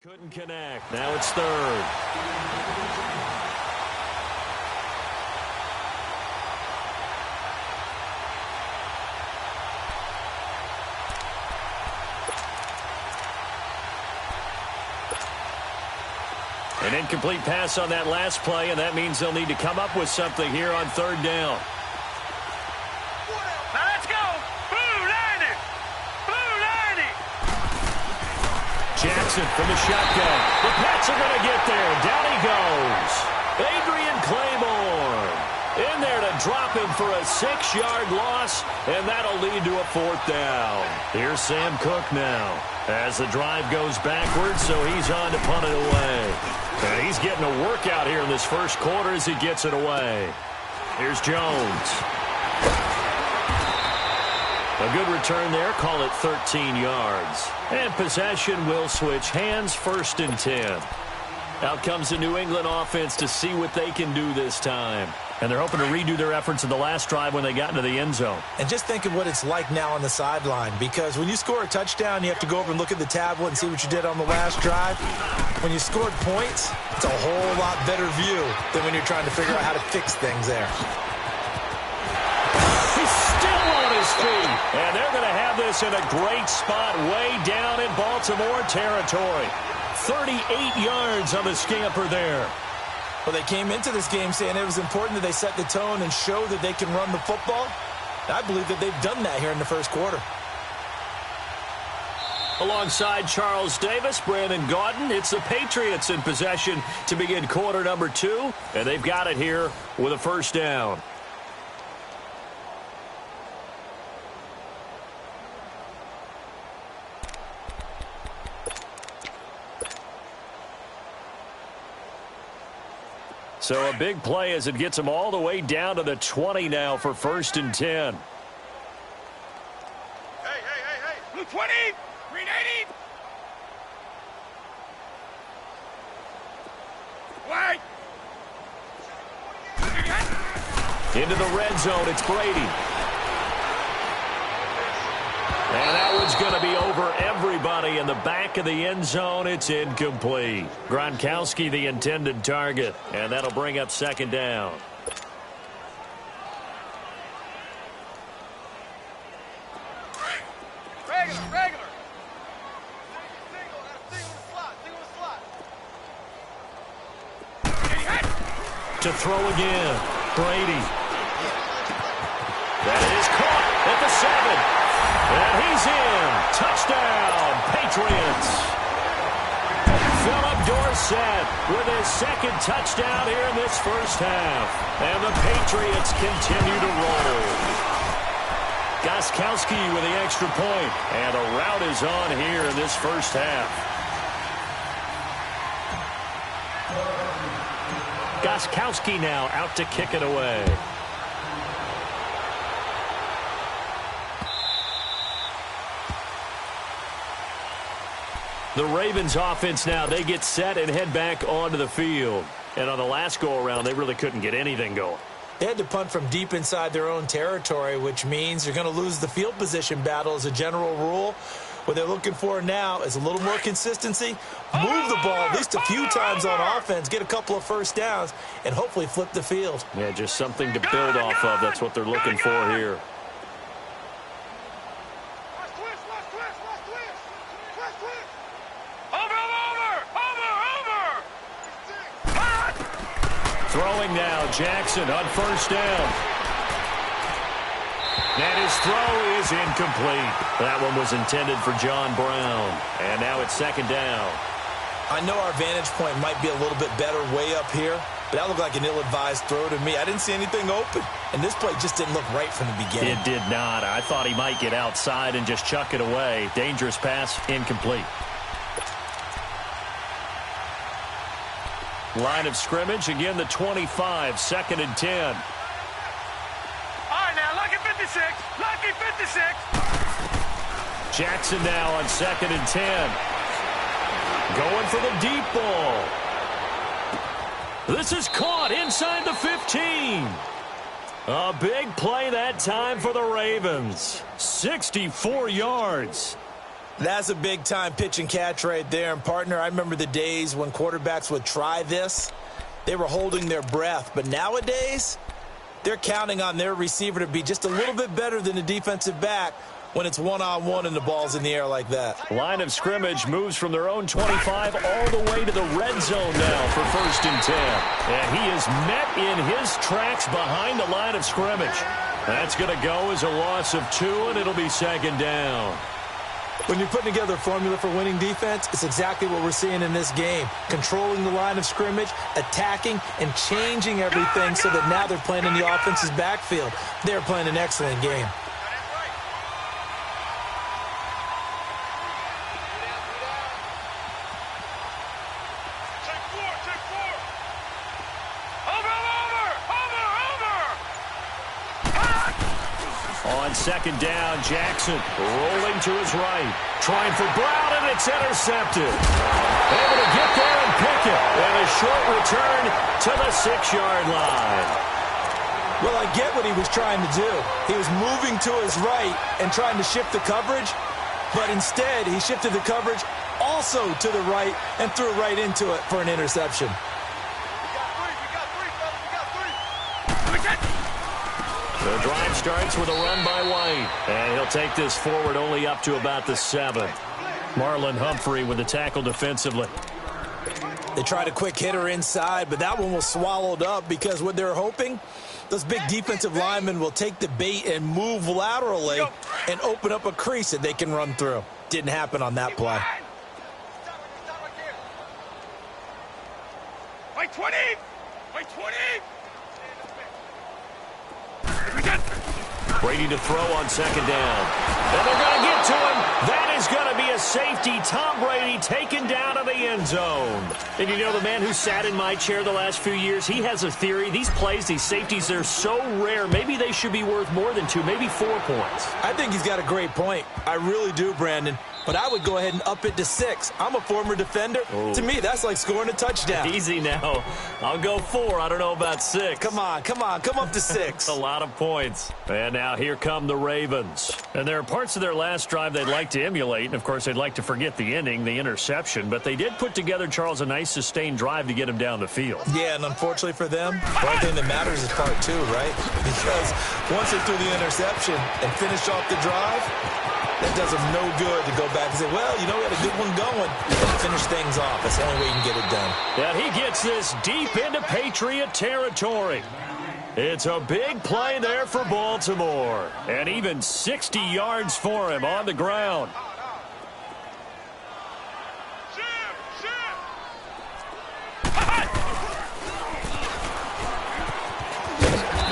Couldn't connect. Now it's third. An incomplete pass on that last play, and that means they'll need to come up with something here on third down. Now let's go. Blue 90. Blue 90. Jackson from the shotgun. The Pats are going to get there. Down he goes. Adrian Claiborne in there to drop him for a 6-yard loss, and that'll lead to a fourth down. Here's Sam Cook now as the drive goes backwards, so he's on to punt it away. And he's getting a workout here in this first quarter as he gets it away. Here's Jones. A good return there. Call it 13 yards. And possession will switch hands, 1st and 10. Out comes the New England offense to see what they can do this time. And they're hoping to redo their efforts in the last drive when they got into the end zone. And just think of what it's like now on the sideline, because when you score a touchdown, you have to go over and look at the tablet and see what you did on the last drive. When you scored points, it's a whole lot better view than when you're trying to figure out how to fix things there. He's still on his feet. And they're going to have this in a great spot way down in Baltimore territory. 38 yards on the scamper there. Well, they came into this game saying it was important that they set the tone and show that they can run the football. I believe that they've done that here in the first quarter. Alongside Charles Davis, Brandon Gaudin, it's the Patriots in possession to begin quarter number 2, and they've got it here with a first down. So a big play as it gets them all the way down to the 20 now for 1st and 10. Hey. Blue 20. Green 80. White. Into the red zone, it's Brady. And that one's going to be over everybody in the back of the end zone. It's incomplete. Gronkowski, the intended target, and that'll bring up 2nd down. Regular. To throw again, Brady. That is caught at the 7. And he's in. Touchdown, Patriots. Philip Dorsett with his 2nd touchdown here in this first half. And the Patriots continue to roll. Gostkowski with the extra point. And the rout is on here in this first half. Gostkowski now out to kick it away. The Ravens offense now, they get set and head back onto the field. And on the last go-around, they really couldn't get anything going. They had to punt from deep inside their own territory, which means you're going to lose the field position battle as a general rule. What they're looking for now is a little more consistency, move the ball at least a few times on offense, get a couple of first downs, and hopefully flip the field. Yeah, just something to build off of. That's what they're looking for here. Throwing now, Jackson on 1st down. And his throw is incomplete. That one was intended for John Brown. And now it's 2nd down. I know our vantage point might be a little bit better way up here, but that looked like an ill-advised throw to me. I didn't see anything open, and this play just didn't look right from the beginning. It did not. I thought he might get outside and just chuck it away. Dangerous pass, incomplete. Line of scrimmage, again the 25, 2nd and 10. All right, now, lucky 56. Lucky 56. Jackson now on 2nd and 10. Going for the deep ball. This is caught inside the 15. A big play that time for the Ravens. 64 yards. That's a big-time pitch and catch right there. And, partner, I remember the days when quarterbacks would try this. They were holding their breath. But nowadays, they're counting on their receiver to be just a little bit better than the defensive back when it's one-on-one and the ball's in the air like that. Line of scrimmage moves from their own 25 all the way to the red zone now for 1st and 10. And he is met in his tracks behind the line of scrimmage. That's going to go as a loss of 2, and it'll be 2nd down. When you're putting together a formula for winning defense, it's exactly what we're seeing in this game. Controlling the line of scrimmage, attacking, and changing everything so that now they're playing in the offense's backfield. They're playing an excellent game. On 2nd down, Jackson rolling to his right. Trying for Brown, and it's intercepted. Able to get there and pick it. And a short return to the 6-yard line. Well, I get what he was trying to do. He was moving to his right and trying to shift the coverage, but instead he shifted the coverage also to the right and threw right into it for an interception. The drive starts with a run by White. And he'll take this forward only up to about the 7. Marlon Humphrey with the tackle defensively. They tried a quick hitter inside, but that one was swallowed up because what they're hoping, those big defensive linemen will take the bait and move laterally and open up a crease that they can run through. Didn't happen on that play. Wait 20! Wait 20! Brady to throw on 2nd down. And they're going to get to him. That is going to be a safety. Tom Brady taken down to the end zone. And you know, the man who sat in my chair the last few years, he has a theory. These plays, these safeties, they're so rare. Maybe they should be worth more than 2, maybe 4 points. I think he's got a great point. I really do, Brandon. But I would go ahead and up it to 6. I'm a former defender. To me, that's like scoring a touchdown. Easy now. I'll go 4. I don't know about 6. Come on. Come up to 6. A lot of points. And now here come the Ravens. And there are parts of their last drive they'd like to emulate. And, of course, they'd like to forget the ending, the interception. But they did put together, Charles, a nice sustained drive to get him down the field. Yeah, and unfortunately for them, the only thing that matters is part 2, right? Because once they threw the interception and finished off the drive, that does them no good to go back and say, well, you know, we had a good one going and finish things off. That's the only way you can get it done. And he gets this deep into Patriot territory. It's a big play there for Baltimore. And even 60 yards for him on the ground.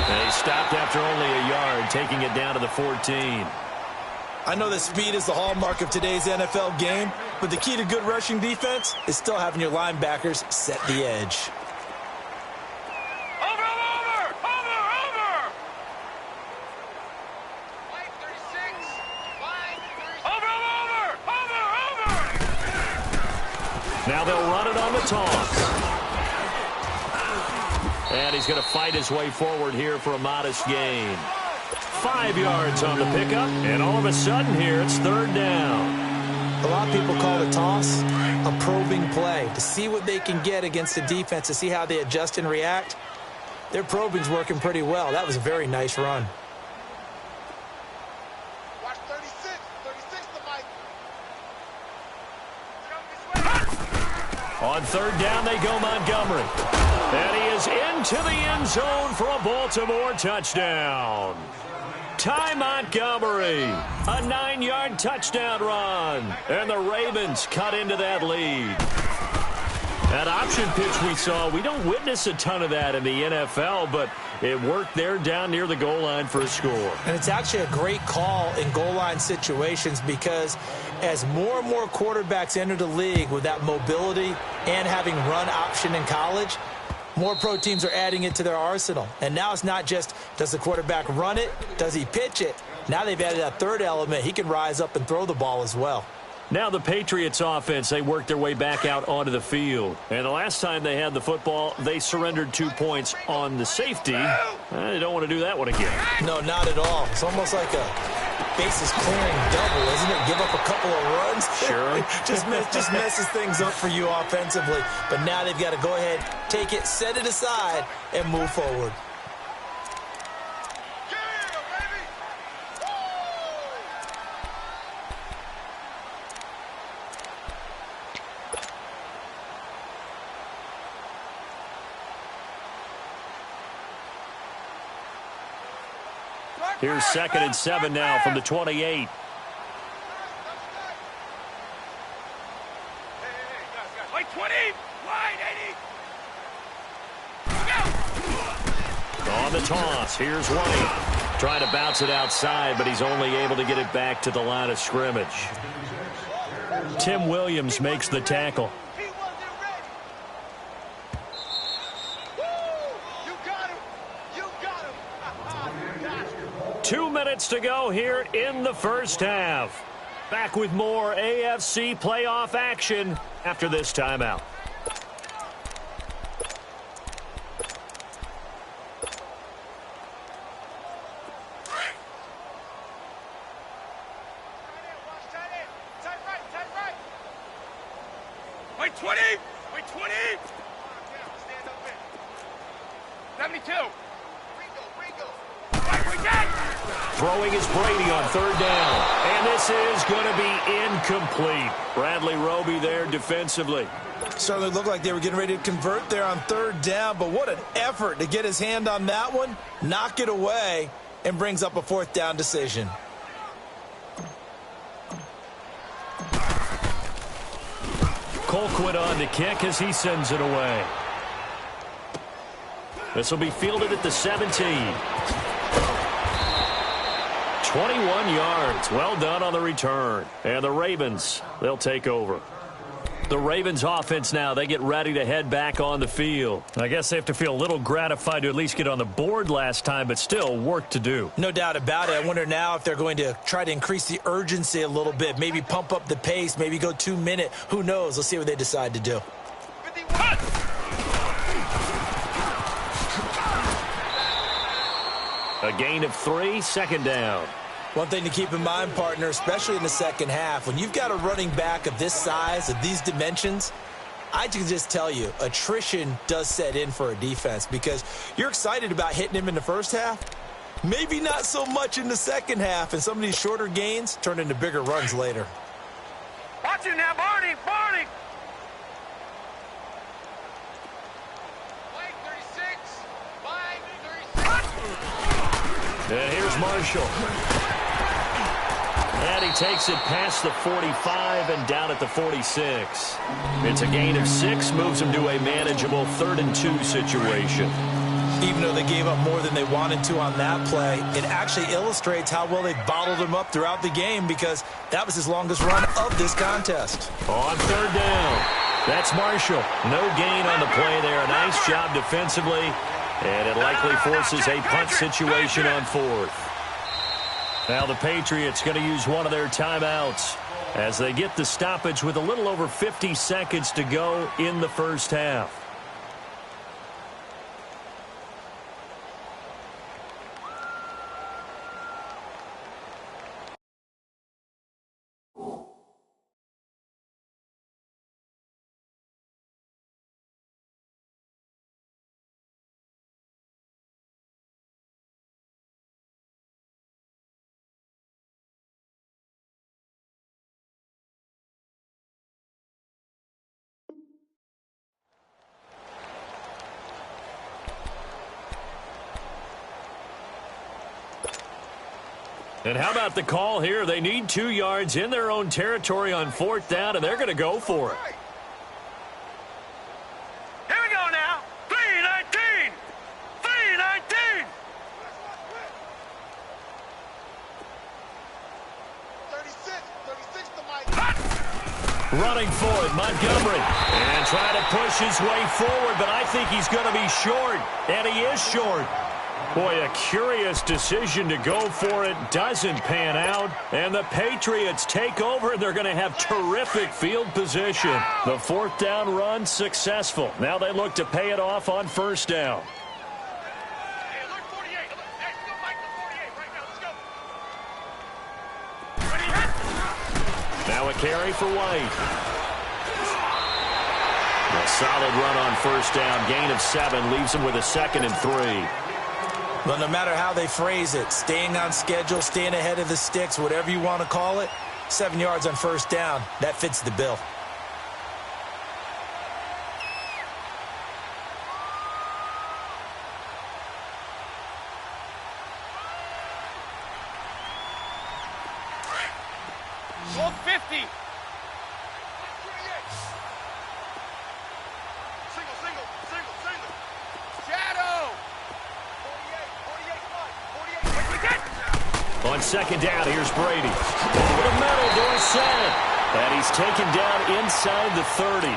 They stopped after only a yard, taking it down to the 14. I know that speed is the hallmark of today's NFL game, but the key to good rushing defense is still having your linebackers set the edge. Over! Line 36. Line 36. Over! Now they'll run it on the toss. And he's going to fight his way forward here for a modest gain. 5 yards on the pickup, and all of a sudden here it's 3rd down. A lot of people call the toss a probing play to see what they can get against the defense, to see how they adjust and react. Their probing's working pretty well. That was a very nice run. Watch 36. 36 the mic. On 3rd down they go Montgomery. And he is into the end zone for a Baltimore touchdown. Ty Montgomery, a 9-yard touchdown run. And the Ravens cut into that lead. That option pitch we saw, we don't witness a ton of that in the NFL, but it worked there down near the goal line for a score. And it's actually a great call in goal line situations because as more and more quarterbacks enter the league with that mobility and having run option in college, more pro teams are adding it to their arsenal. And now it's not just, does the quarterback run it? Does he pitch it? Now they've added that third element. He can rise up and throw the ball as well. Now the Patriots offense, they worked their way back out onto the field. And the last time they had the football, they surrendered 2 points on the safety. They don't want to do that one again. No, not at all. It's almost like a bases clearing double, isn't it? Give up a couple of runs. Sure. just messes things up for you offensively. But now they've got to go ahead, take it, set it aside, and move forward. Here's 2nd and 7 now from the 28. Like 20, wide 80. On the toss, here's White. Trying to bounce it outside, but he's only able to get it back to the line of scrimmage. Tim Williams makes the tackle. He wasn't ready. You got him. You got him. 2 minutes to go here in the first half. Back with more AFC playoff action after this timeout. Wait 20. Wait 20. Stand up in. 72. Throwing is Brady on 3rd down. And this is going to be incomplete. Bradley Roby there defensively. Certainly looked like they were getting ready to convert there on 3rd down, but what an effort to get his hand on that one, knock it away, and brings up a 4th down decision. Colquitt on to kick as he sends it away. This will be fielded at the 17. 21 yards. Well done on the return. And the Ravens, they'll take over. The Ravens offense now, they get ready to head back on the field. I guess they have to feel a little gratified to at least get on the board last time, but still work to do. No doubt about it. I wonder now if they're going to try to increase the urgency a little bit, maybe pump up the pace, maybe go 2-minute. Who knows? Let's see what they decide to do. A gain of 3, 2nd down. One thing to keep in mind, partner, especially in the second half, when you've got a running back of this size, of these dimensions, I can just tell you, attrition does set in for a defense because you're excited about hitting him in the first half, maybe not so much in the second half, and some of these shorter gains turn into bigger runs later. Watch it now, Barney. Barney. Line 36. And here's Marshall. And he takes it past the 45 and down at the 46. It's a gain of 6, moves him to a manageable 3rd and 2 situation. Even though they gave up more than they wanted to on that play, it actually illustrates how well they bottled him up throughout the game because that was his longest run of this contest. On 3rd down, that's Marshall. No gain on the play there. A nice job defensively, and it likely forces a punt situation on 4th. Now the Patriots going to use one of their timeouts as they get the stoppage with a little over 50 seconds to go in the first half. And how about the call here? They need 2 yards in their own territory on 4th down, and they're going to go for it. Here we go now. 3-19. 3-19. 36 to Mike. Running for it, Montgomery. And trying to push his way forward, but I think he's going to be short. And he is short. Boy, a curious decision to go for it. Doesn't pan out. And the Patriots take over, and they're going to have terrific field position. The 4th down run successful. Now they look to pay it off on 1st down. Hey, look, 48. Hey, go Mike to 48 right now. Let's go. Now a carry for White. A solid run on first down. Gain of 7 leaves him with a 2nd and 3. Well, no matter how they phrase it, staying on schedule, staying ahead of the sticks, whatever you want to call it, 7 yards on first down, that fits the bill. On second down, here's Brady. Over the middle, Dorsett. And he's taken down inside the 30.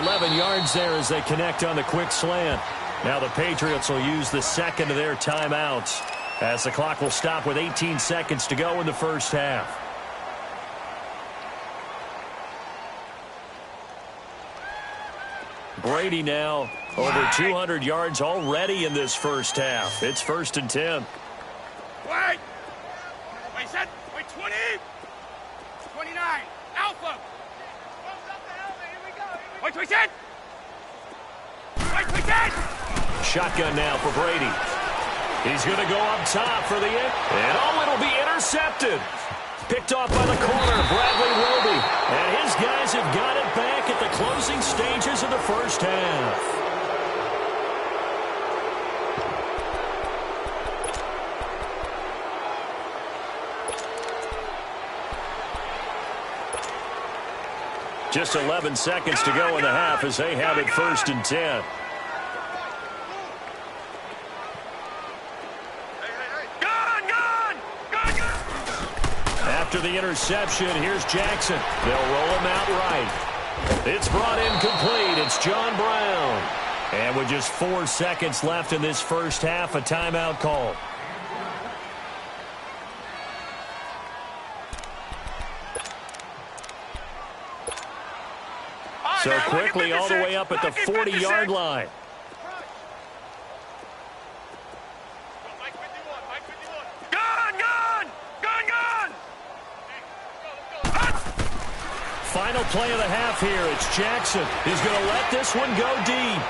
11 yards there as they connect on the quick slant. Now the Patriots will use the second of their timeouts as the clock will stop with 18 seconds to go in the first half. Brady now over 200 yards already in this first half. It's 1st and 10. Wait! Wait, set! Wait, 20! 29! Alpha! Wait, wait, set! Wait, wait, set! Shotgun now for Brady. He's going to go up top for the end. And oh, it'll be intercepted. Picked off by the corner, Bradley Roby. And his guys have got it back at the closing stages of the first half. Just 11 seconds to go in the half as they have it 1st and 10. After the interception, here's Jackson. They'll roll him out right. It's brought in complete. It's John Brown. And with just 4 seconds left in this first half, a timeout call. So quickly all the way up at the 40-yard line. Final play of the half here. It's Jackson. He's going to let this one go deep.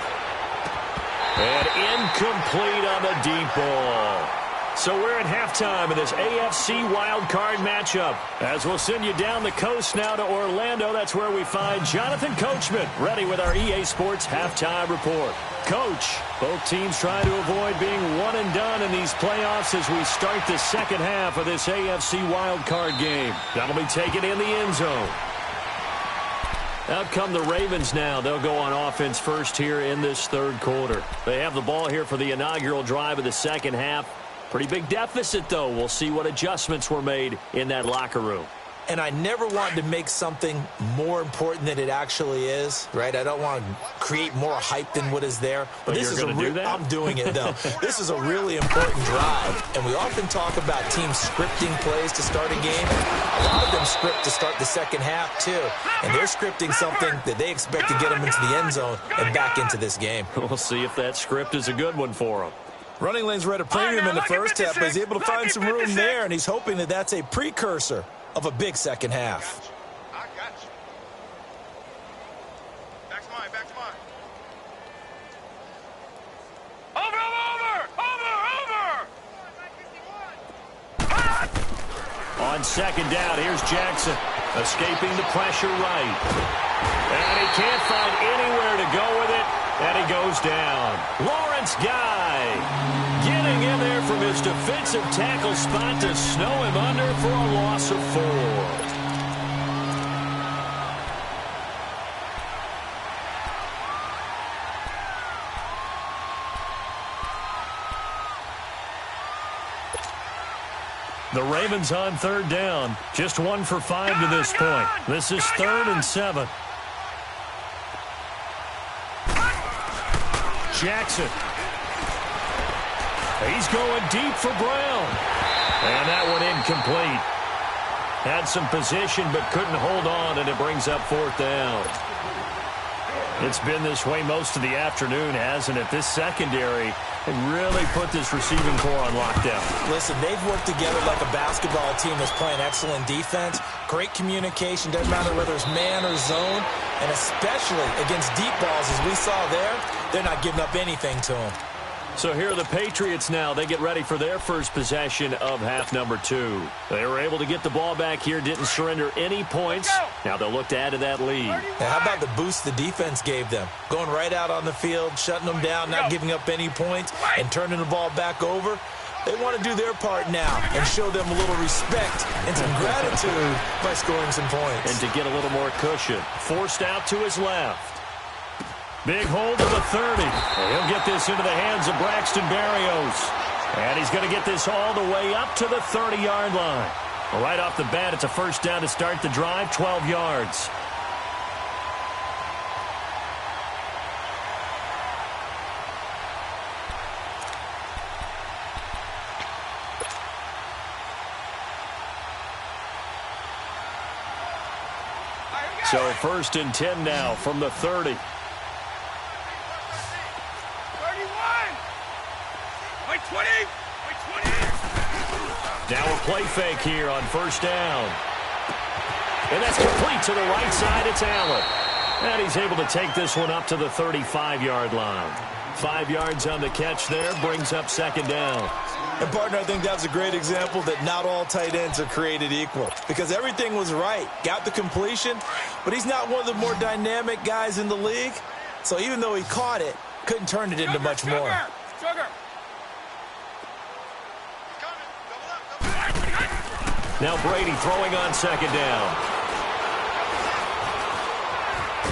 And incomplete on the deep ball. So we're at halftime in this AFC wildcard matchup. As we'll send you down the coast now to Orlando, that's where we find Jonathan Coachman, ready with our EA Sports halftime report. Coach, both teams trying to avoid being one and done in these playoffs as we start the second half of this AFC wildcard game. That'll be taken in the end zone. Out come the Ravens now. They'll go on offense first here in this third quarter. They have the ball here for the inaugural drive of the second half. Pretty big deficit, though. We'll see what adjustments were made in that locker room. And I never wanted to make something more important than it actually is, right? I don't want to create more hype than what is there. But this is I'm doing it, though. This is a really important drive. And we often talk about teams scripting plays to start a game. A lot of them script to start the second half, too. And they're scripting something that they expect to get them into the end zone and back into this game. We'll see if that script is a good one for them. Running lanes read a premium in the first half, but he's able to find some room there, and he's hoping that that's a precursor of a big second half. I got you. Back's mine, back's mine. Over! On second down, here's Jackson, escaping the pressure right. And he can't find anywhere to go with it, and he goes down. Lawrence Guy getting in there from his defensive tackle spot to snow him under for a loss of 4. The Ravens on third down. Just 1 for 5 to this point. This is 3rd and 7. Jackson. He's going deep for Brown. And that one incomplete. Had some position but couldn't hold on, and it brings up 4th down. It's been this way most of the afternoon, hasn't it? This secondary really put this receiving core on lockdown. Listen, they've worked together like a basketball team that's playing excellent defense. Great communication, doesn't matter whether it's man or zone. And especially against deep balls, as we saw there, they're not giving up anything to them. So here are the Patriots now. They get ready for their first possession of half number 2. They were able to get the ball back here, didn't surrender any points. Now they'll look to add to that lead. Now, how about the boost the defense gave them? Going right out on the field, shutting them down, not giving up any points, and turning the ball back over. They want to do their part now and show them a little respect and some gratitude by scoring some points. And to get a little more cushion. Forced out to his left. Big hold to the 30. And he'll get this into the hands of Braxton Berrios. And he's going to get this all the way up to the 30-yard line. Well, right off the bat, it's a first down to start the drive, 12 yards. So first and 10 now from the 30. 20. Now a play fake here on first down. And that's complete to the right side. It's Allen. And he's able to take this one up to the 35-yard line. 5 yards on the catch there, brings up second down. And, partner, I think that's a great example that not all tight ends are created equal. Because everything was right. Got the completion, but he's not one of the more dynamic guys in the league. So even though he caught it, couldn't turn it into much more. Now Brady throwing on second down.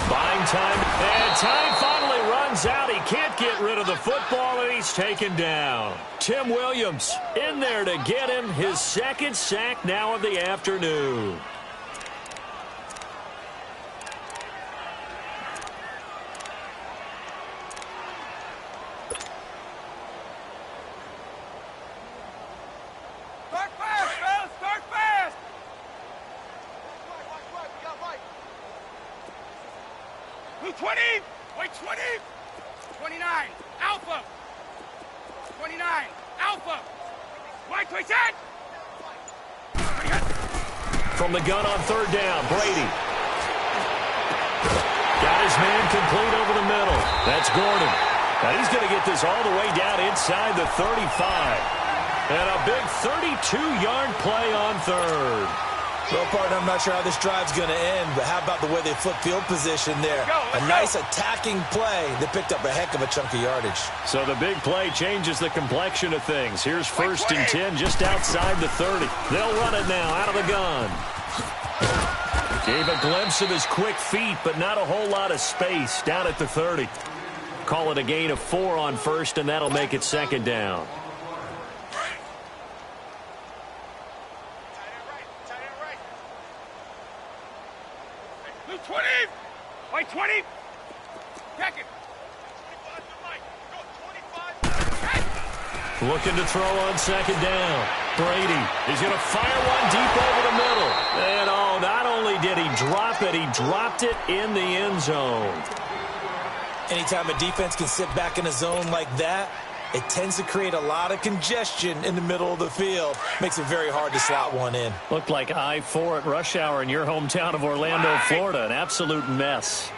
Buying time, and time finally runs out. He can't get rid of the football, and he's taken down. Tim Williams in there to get him his second sack now of the afternoon. Start fast! Wait, 20! Wait, 20! 29, Alpha! 29, Alpha! White, twist it! From the gun on third down, Brady. Got his man complete over the middle. That's Gordon. Now he's going to get this all the way down inside the 35. And a big 32-yard play on third. Well, partner, I'm not sure how this drive's going to end, but how about the way they flip field position there? A nice attacking play that picked up a heck of a chunk of yardage. So the big play changes the complexion of things. Here's first and 10 just outside the 30. They'll run it now out of the gun. Gave a glimpse of his quick feet, but not a whole lot of space down at the 30. Call it a gain of 4 on first, and that'll make it second down. 20! Wait, 20! Check it! Looking to throw on second down. Brady is going to fire one deep over the middle. And oh, not only did he drop it, he dropped it in the end zone. Anytime a defense can sit back in a zone like that, it tends to create a lot of congestion in the middle of the field. Makes it very hard to slot one in. Looked like I-4 at rush hour in your hometown of Orlando, Florida. An absolute mess.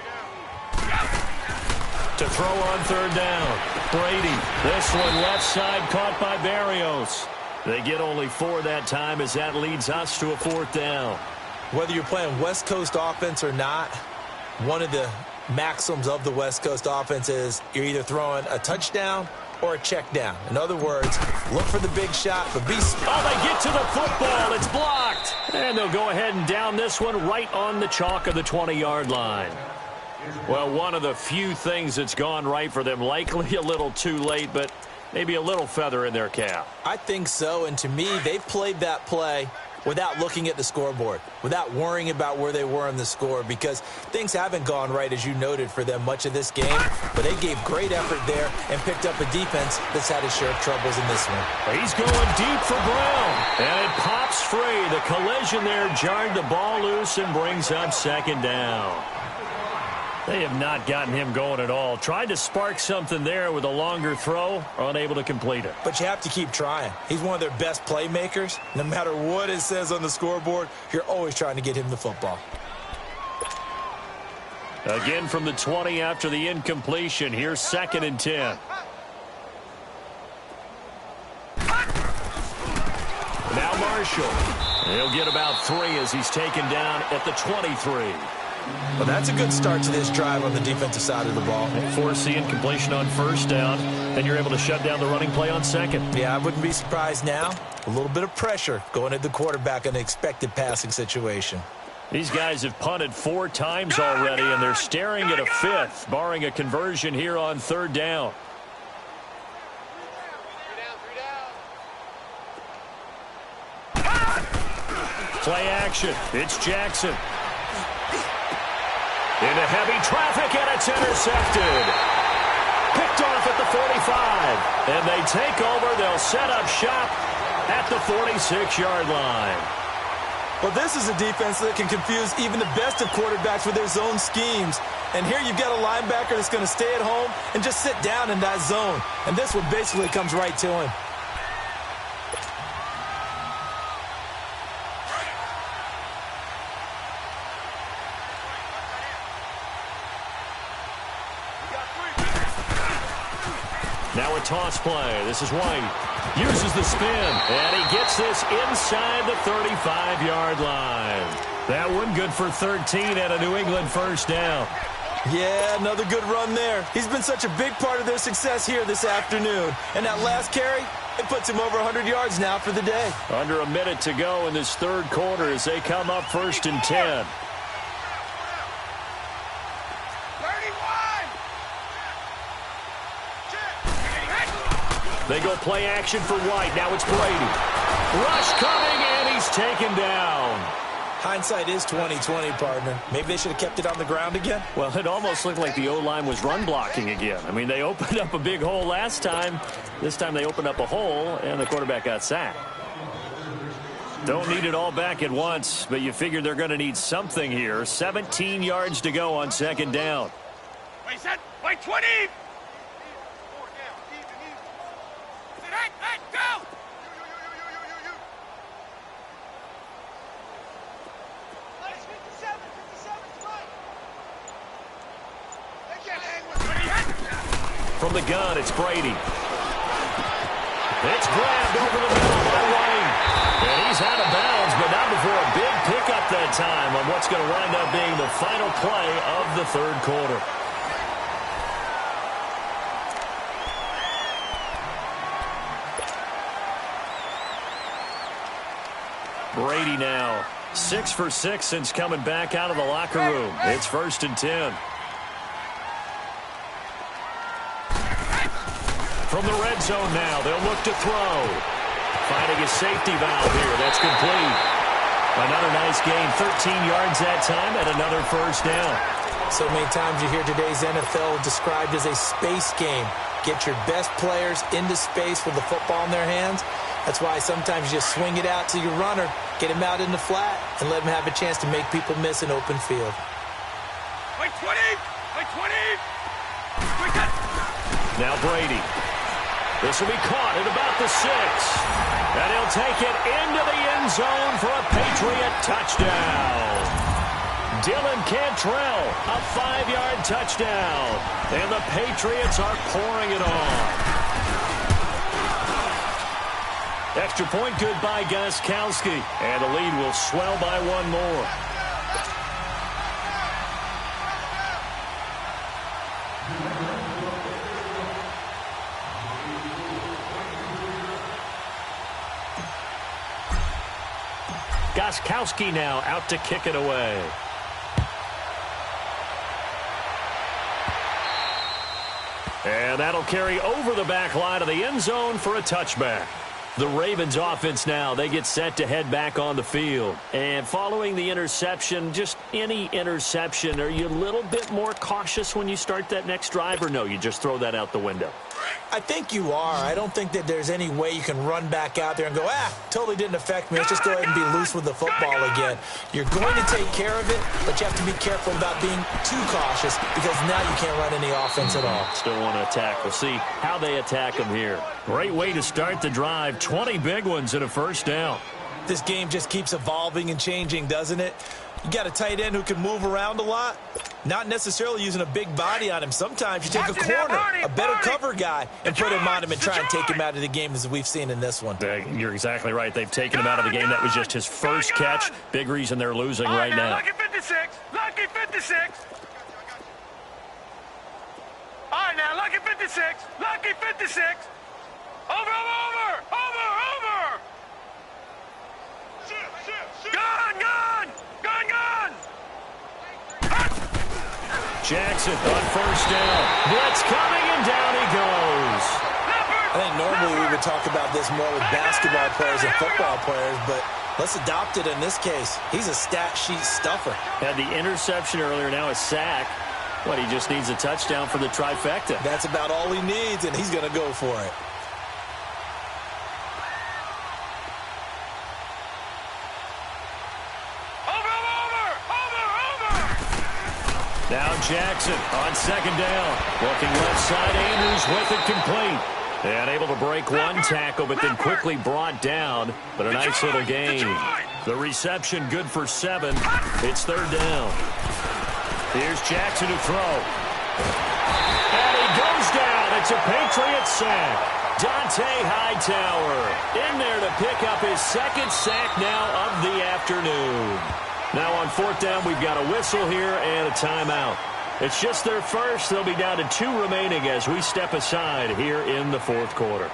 To throw on third down. Brady. This one left side caught by Berrios. They get only 4 that time as that leads us to a fourth down. Whether you're playing West Coast offense or not, one of the maxims of the West Coast offense is you're either throwing a touchdown or a check down. In other words, look for the big shot, but be smart. Oh, they get to the football. It's blocked. And they'll go ahead and down this one right on the chalk of the 20-yard line. Well, one of the few things that's gone right for them. Likely a little too late, but maybe a little feather in their cap. I think so, and to me, they've played that play without looking at the scoreboard, without worrying about where they were in the score, because things haven't gone right, as you noted, for them much of this game. But they gave great effort there and picked up a defense that's had its share of troubles in this one. He's going deep for Brown, and it pops free. The collision there jarred the ball loose and brings up second down. They have not gotten him going at all. Tried to spark something there with a longer throw, unable to complete it. But you have to keep trying. He's one of their best playmakers. No matter what it says on the scoreboard, you're always trying to get him the football. Again from the 20 after the incompletion. Here's 2nd and 10. Now Marshall. He'll get about 3 as he's taken down at the 23. Well, that's a good start to this drive on the defensive side of the ball. Force the incompletion on 1st down. Then you're able to shut down the running play on 2nd. Yeah, I wouldn't be surprised now. A little bit of pressure going at the quarterback in an expected passing situation. These guys have punted 4 times already, and they're staring at a 5th, barring a conversion here on 3rd down. Play action. It's Jackson. Into heavy traffic, and it's intercepted. Picked off at the 45. And they take over. They'll set up shop at the 46-yard line. Well, this is a defense that can confuse even the best of quarterbacks with their zone schemes. And here you've got a linebacker that's going to stay at home and just sit down in that zone. And this one basically comes right to him. Now a toss play. This is White. Uses the spin, and he gets this inside the 35-yard line. That one good for 13 and a New England 1st down. Yeah, another good run there. He's been such a big part of their success here this afternoon. And that last carry, it puts him over 100 yards now for the day. Under a minute to go in this 3rd quarter as they come up 1st and 10. They go play action for White. Now it's Brady. Rush coming, and he's taken down. Hindsight is 20/20, partner. Maybe they should have kept it on the ground again. Well, it almost looked like the O-line was run blocking again. I mean, they opened up a big hole last time. This time they opened up a hole, and the quarterback got sacked. Don't need it all back at once, but you figure they're going to need something here. 17 yards to go on 2nd down. Wait, set. Wait, 20. From the gun, it's Brady. It's grabbed over the middle by White. And he's out of bounds, but not before a big pickup that time on what's going to wind up being the final play of the 3rd quarter. Brady now 6 for 6 since coming back out of the locker room. It's 1st and 10. From the red zone now, they'll look to throw. Finding a safety valve here. That's complete. Another nice gain. 13 yards that time and another 1st down. So many times you hear today's NFL described as a space game. Get your best players into space with the football in their hands. That's why sometimes you just swing it out to your runner, get him out in the flat, and let him have a chance to make people miss an open field. Wait, 20. Wait, 20. Wait, cut. Now Brady. This will be caught at about the 6. And he'll take it into the end zone for a Patriot touchdown. Dylan Cantrell, a 5-yard touchdown. And the Patriots are pouring it on. Extra point good by Gostkowski. And the lead will swell by 1 more. Gostkowski now out to kick it away. And that'll carry over the back line of the end zone for a touchback. The Ravens offense now, they get set to head back on the field. And following the interception, just any interception, are you a little bit more cautious when you start that next drive, or no, you just throw that out the window? I think you are. I don't think that there's any way you can run back out there and go, totally didn't affect me. Let's just go ahead and be loose with the football again. You're going to take care of it, but you have to be careful about being too cautious because now you can't run any offense at all. Still want to attack. We'll see how they attack them here. Great way to start the drive. 20 big ones and a first down. This game just keeps evolving and changing, doesn't it? You got a tight end who can move around a lot, not necessarily using a big body on him. Sometimes you take a corner, a better cover guy, and put him on him and try and take him out of the game as we've seen in this one. You're exactly right. They've taken him out of the game. That was just his first catch. Big reason they're losing right now. Lucky 56. Lucky 56. All right, now, lucky 56. Lucky 56. Over. Gun. Jackson on first down. Blitz coming, and down he goes. I think normally we would talk about this more with basketball players and football players, but let's adopt it in this case. He's a stat sheet stuffer. Had the interception earlier, now a sack. He just needs a touchdown for the trifecta. That's about all he needs, and he's going to go for it. Now Jackson on second down. Looking left side, Andrews with it complete. And able to break one tackle, but then quickly brought down. But a nice little gain. The reception good for 7. It's third down. Here's Jackson to throw. And he goes down. It's a Patriots sack. Dante Hightower in there to pick up his second sack now of the afternoon. Now on fourth down, we've got a whistle here and a timeout. It's just their first. They'll be down to 2 remaining as we step aside here in the fourth quarter.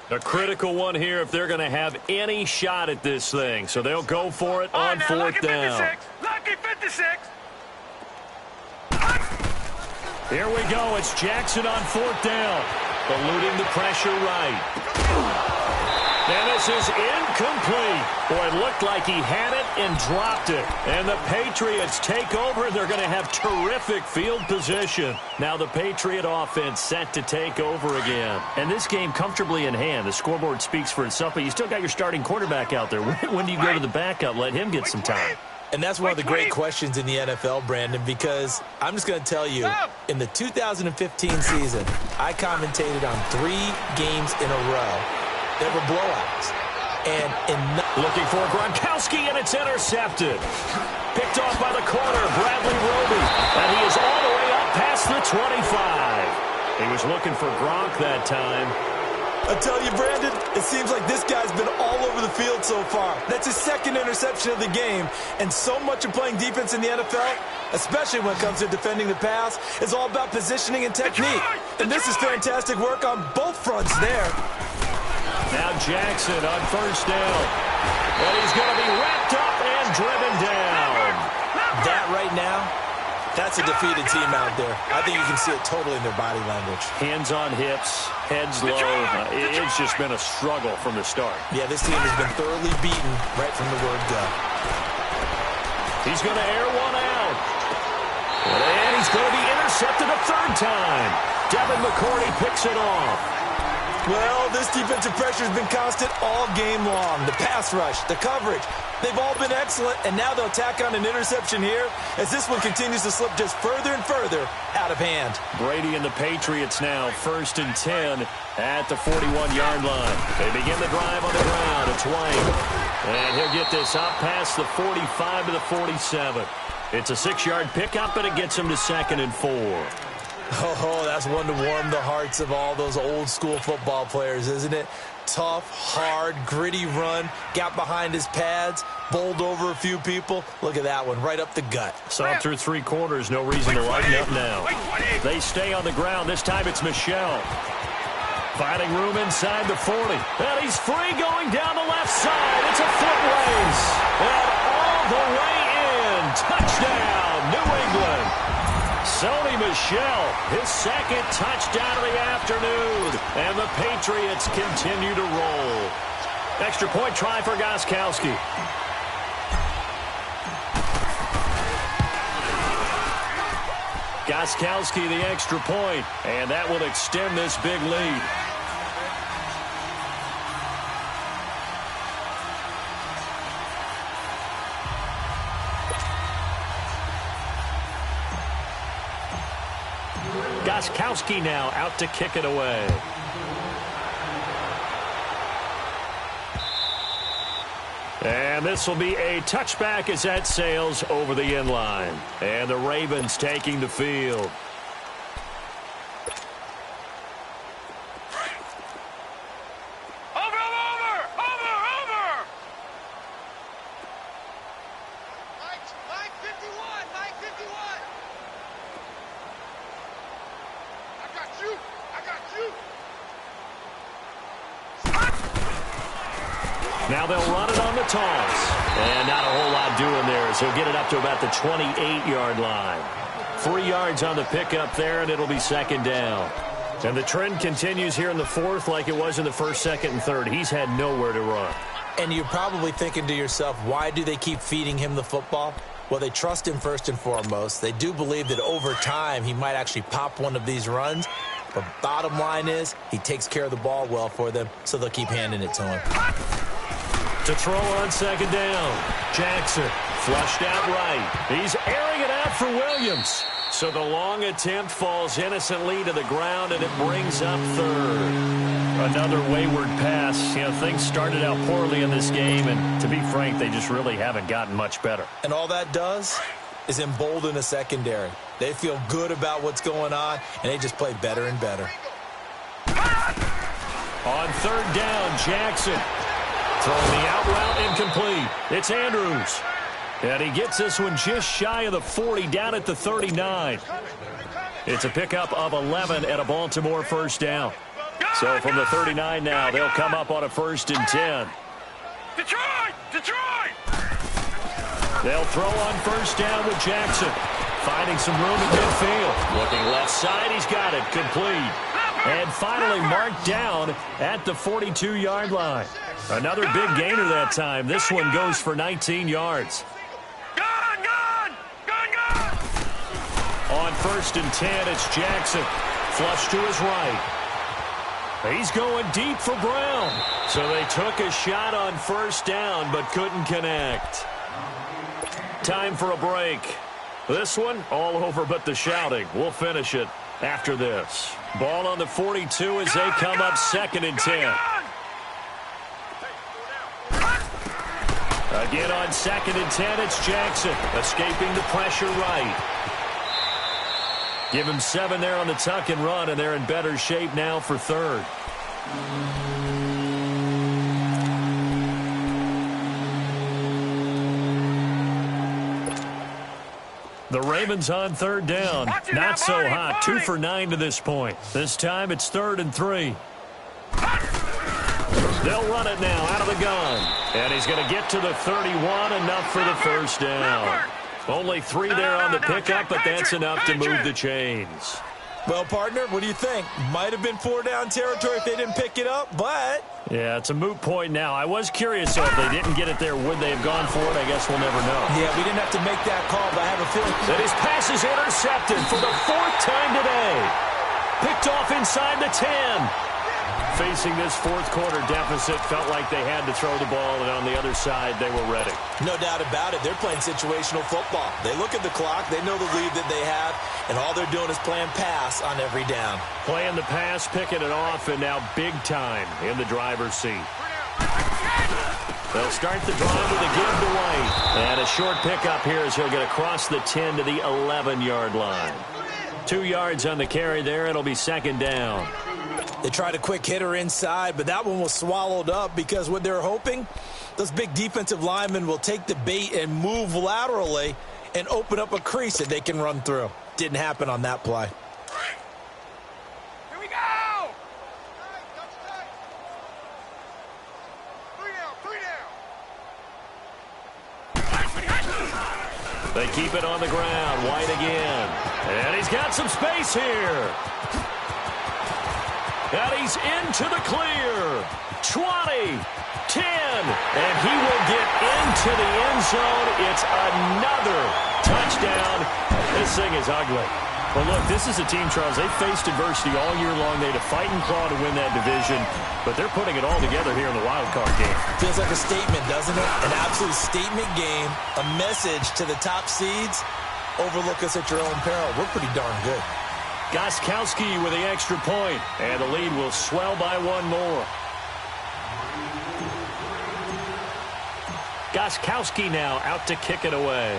A critical one here if they're going to have any shot at this thing. So they'll go for it on fourth down. Lucky 56. Here we go. It's Jackson on fourth down. Eluding the pressure right. And this is incomplete. Boy, it looked like he had it and dropped it. And the Patriots take over. They're going to have terrific field position. Now the Patriot offense set to take over again. And this game comfortably in hand. The scoreboard speaks for itself, but you still got your starting quarterback out there. When do you go to the backup? Let him get some time. And that's one of the great questions in the NFL, Brandon, because I'm just going to tell you, in the 2015 season, I commentated on 3 games in a row. There were blowouts. And looking for Gronkowski, and it's intercepted. Picked off by the corner, Bradley Roby. And he is all the way up past the 25. He was looking for Gronk that time. I tell you, Brandon, it seems like this guy's been all over the field so far. That's his second interception of the game. And so much of playing defense in the NFL, especially when it comes to defending the pass, is all about positioning and technique. And this is fantastic work on both fronts there. Now Jackson on first down. And he's going to be wrapped up and driven down. That right now, that's a defeated team out there. I think you can see it totally in their body language. Hands on hips, heads low. It's just been a struggle from the start. Yeah, this team has been thoroughly beaten right from the word go. He's going to air one out. And he's going to be intercepted a third time. Devin McCourty picks it off. Well, this defensive pressure has been constant all game long. The pass rush, the coverage, they've all been excellent, and now they'll tack on an interception here as this one continues to slip just further and further out of hand. Brady and the Patriots now, 1st and 10 at the 41-yard line. They begin the drive on the ground. It's White. And he'll get this up past the 45 to the 47. It's a 6-yard pickup, and it gets him to 2nd and 4. Oh, that's one to warm the hearts of all those old-school football players, isn't it? Tough, hard, gritty run, got behind his pads, bowled over a few people. Look at that one, right up the gut. Saw it through 3 quarters, no reason to lighten up now. They stay on the ground. This time it's Michel. Finding room inside the 40. And he's free going down the left side. It's a foot race. And all the way in. Touchdown, New England. Sony Michel, his 2nd touchdown of the afternoon, and the Patriots continue to roll. Extra point try for Gostkowski. Gostkowski the extra point, and that will extend this big lead. Gostkowski now out to kick it away. And this will be a touchback as that sails over the end line. And the Ravens taking the field. Now they'll run it on the toss. And not a whole lot doing there, so he'll get it up to about the 28-yard line. 3 yards on the pickup there, and it'll be second down. And the trend continues here in the fourth like it was in the first, second, and third. He's had nowhere to run. And you're probably thinking to yourself, why do they keep feeding him the football? Well, they trust him first and foremost. They do believe that over time he might actually pop one of these runs. But bottom line is he takes care of the ball well for them, so they'll keep handing it to him. To throw on second down. Jackson flushed out right. He's airing it out for Williams. So the long attempt falls innocently to the ground, and it brings up third. Another wayward pass. You know, things started out poorly in this game, and to be frank, they just really haven't gotten much better. And all that does is embolden the secondary. They feel good about what's going on, and they just play better and better. On third down, Jackson. Throwing the out route incomplete. It's Andrews. And he gets this one just shy of the 40, down at the 39. It's a pickup of 11 at a Baltimore first down. So from the 39 now, they'll come up on a 1st and 10. Detroit! Detroit! They'll throw on first down with Jackson. Finding some room in midfield. Looking left side, he's got it. Complete. And finally marked down at the 42-yard line. Another big gainer that time. This one goes for 19 yards. On 1st and 10, it's Jackson. Flush to his right. He's going deep for Brown. So they took a shot on first down but couldn't connect. Time for a break. This one all over but the shouting. We'll finish it after this. Ball on the 42 as they come up 2nd and 10. Again on 2nd and 10, it's Jackson escaping the pressure right. Give him 7 there on the tuck and run, and they're in better shape now for third. The Ravens on third down. Not so hot. 2 for 9 to this point. This time it's 3rd and 3. They'll run it now out of the gun. And he's going to get to the 31, enough for the first down. Only 3 there on the pickup, but that's enough to move the chains. Well, partner, what do you think? Might have been 4-down territory if they didn't pick it up, but... Yeah, it's a moot point now. I was curious, so if they didn't get it there, would they have gone for it? I guess we'll never know. Yeah, we didn't have to make that call, but I have a feeling... That his pass is intercepted for the 4th time today. Picked off inside the 10. Facing this fourth-quarter deficit, felt like they had to throw the ball, and on the other side, they were ready. No doubt about it. They're playing situational football. They look at the clock. They know the lead that they have, and all they're doing is playing pass on every down. Playing the pass, picking it off, and now big time in the driver's seat. They'll start the drive with a give to White. And a short pickup here as he'll get across the 10 to the 11-yard line. 2 yards on the carry there. It'll be 2nd down. They tried a quick hitter inside, but that one was swallowed up because what they're hoping, those big defensive linemen will take the bait and move laterally and open up a crease that they can run through. Didn't happen on that play. Here we go! 3 down! They keep it on the ground. White again. And he's got some space here. And he's into the clear. 20, 10, and he will get into the end zone. It's another touchdown. This thing is ugly. Well, look, this is a team, Charles. They faced adversity all year long. They had to fight and claw to win that division, but they're putting it all together here in the wild card game. Feels like a statement, doesn't it? An absolute statement game, a message to the top seeds. Overlook us at your own peril. We're pretty darn good. Gostkowski with the extra point, and the lead will swell by one more. Gostkowski now out to kick it away.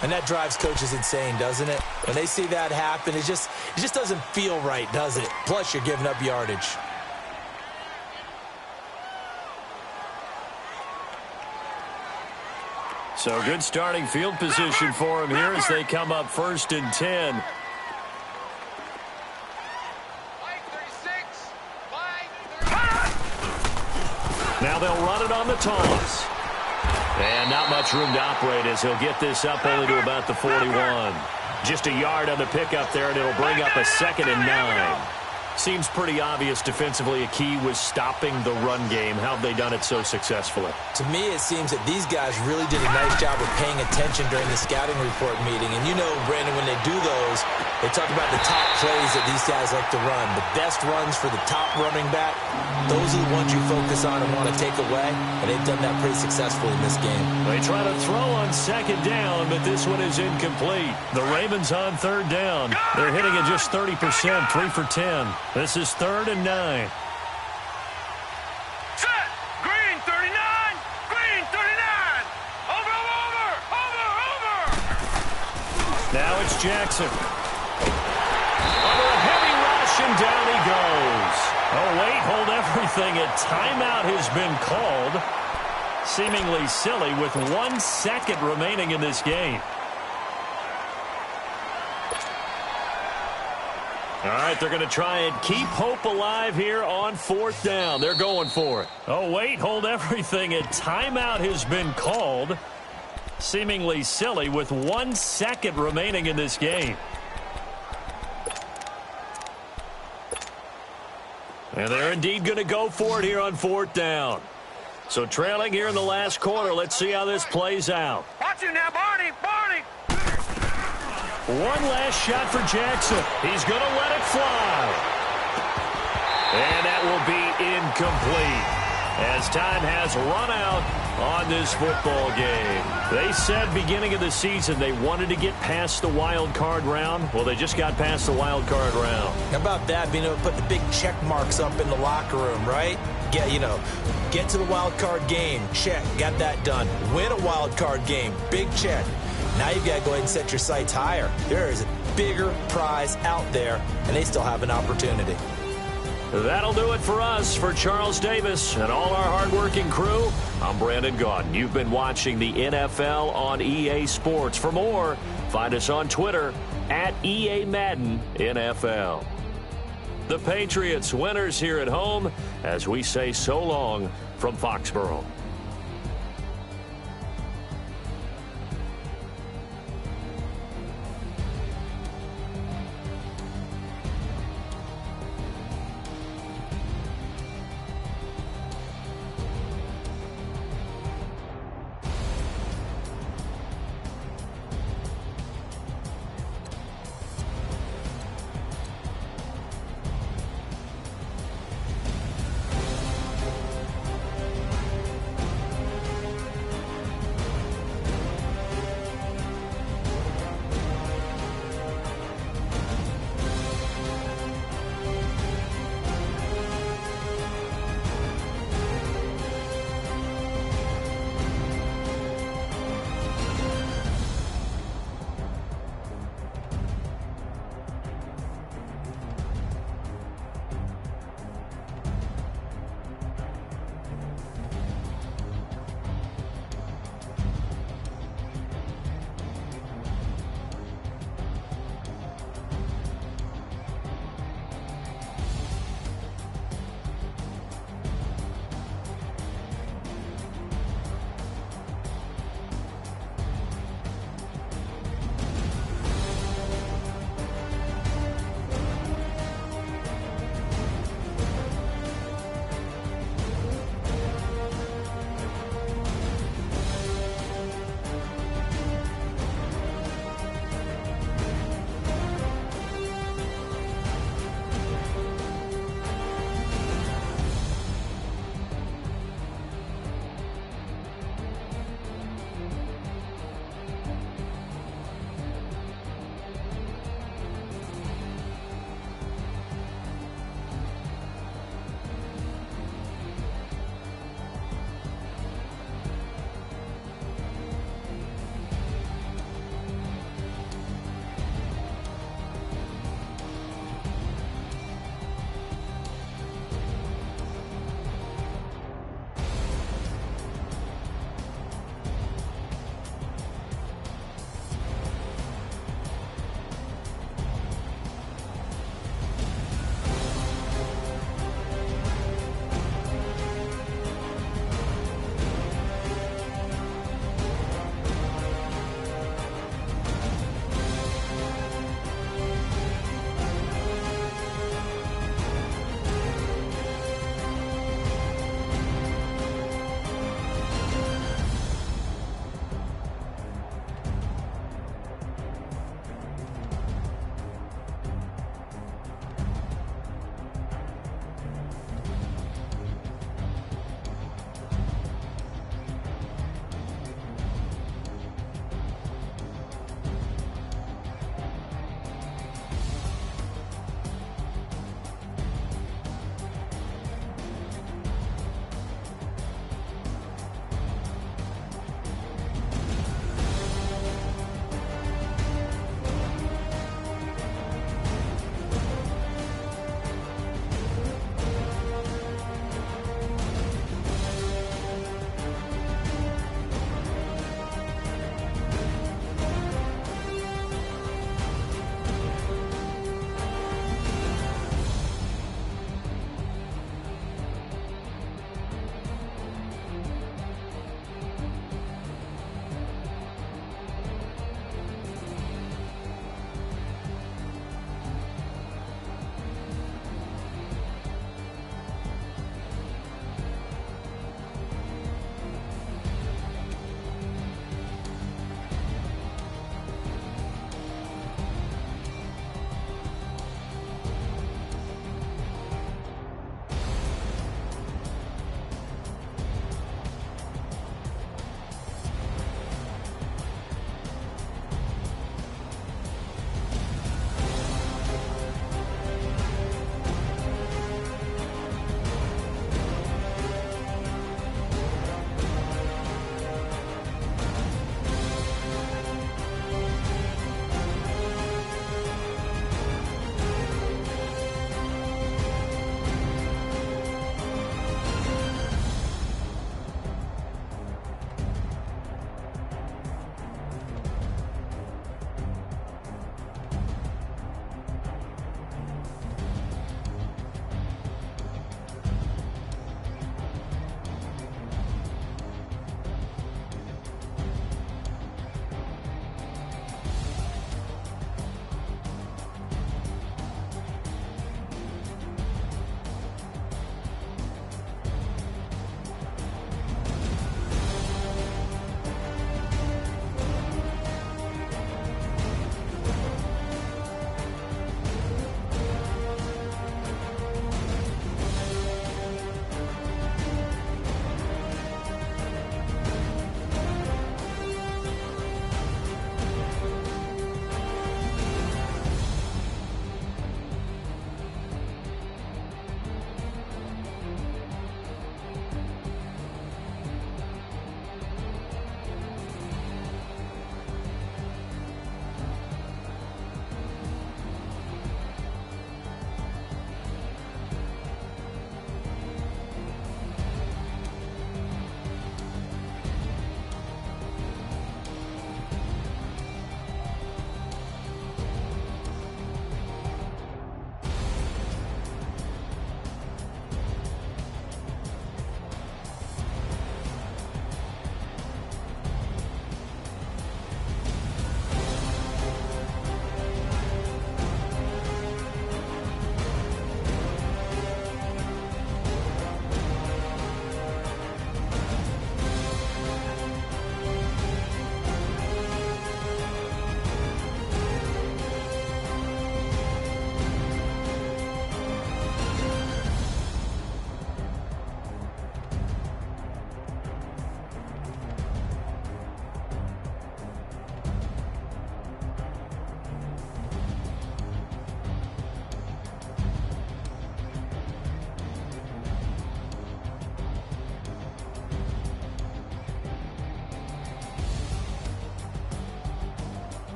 And that drives coaches insane, doesn't it? When they see that happen, it just doesn't feel right, does it? Plus, you're giving up yardage. So good starting field position for him here as they come up 1st and 10. Now they'll run it on the toss. And not much room to operate as he'll get this up only to about the 41. Just a yard on the pickup there, and it'll bring up a 2nd and 9. Seems pretty obvious defensively a key was stopping the run game. How have they done it so successfully? To me, it seems that these guys really did a nice job of paying attention during the scouting report meeting. And you know, Brandon, when they do those, they talk about the top plays that these guys like to run. The best runs for the top running back, those are the ones you focus on and want to take away. And they've done that pretty successfully in this game. They try to throw on 2nd down, but this one is incomplete. The Ravens on 3rd down. They're hitting it just 30%, 3 for 10. This is 3rd and 9. Set! Green 39! Green 39! Over! Now it's Jackson. Under a heavy rush, and down he goes. Oh, wait, hold everything. A timeout has been called. Seemingly silly with 1 second remaining in this game. All right, they're going to try and keep hope alive here on 4th down. They're going for it. Oh, wait, hold everything. A timeout has been called. Seemingly silly with 1 second remaining in this game. And they're indeed going to go for it here on 4th down. So trailing here in the last quarter. Let's see how this plays out. Watch you now, Barney! Barney! One last shot for Jackson. He's going to let it fly. And that will be incomplete as time has run out on this football game. They said beginning of the season they wanted to get past the wild card round. Well, they just got past the wild card round. How about that, being able to put the big check marks up in the locker room, right? Get to the wild card game. Check. Got that done. Win a wild card game. Big check. Now you've got to go ahead and set your sights higher. There is a bigger prize out there, and they still have an opportunity. That'll do it for us. For Charles Davis and all our hardworking crew, I'm Brandon Gaudin. You've been watching the NFL on EA Sports. For more, find us on Twitter at EA Madden NFL. The Patriots winners here at home as we say so long from Foxborough.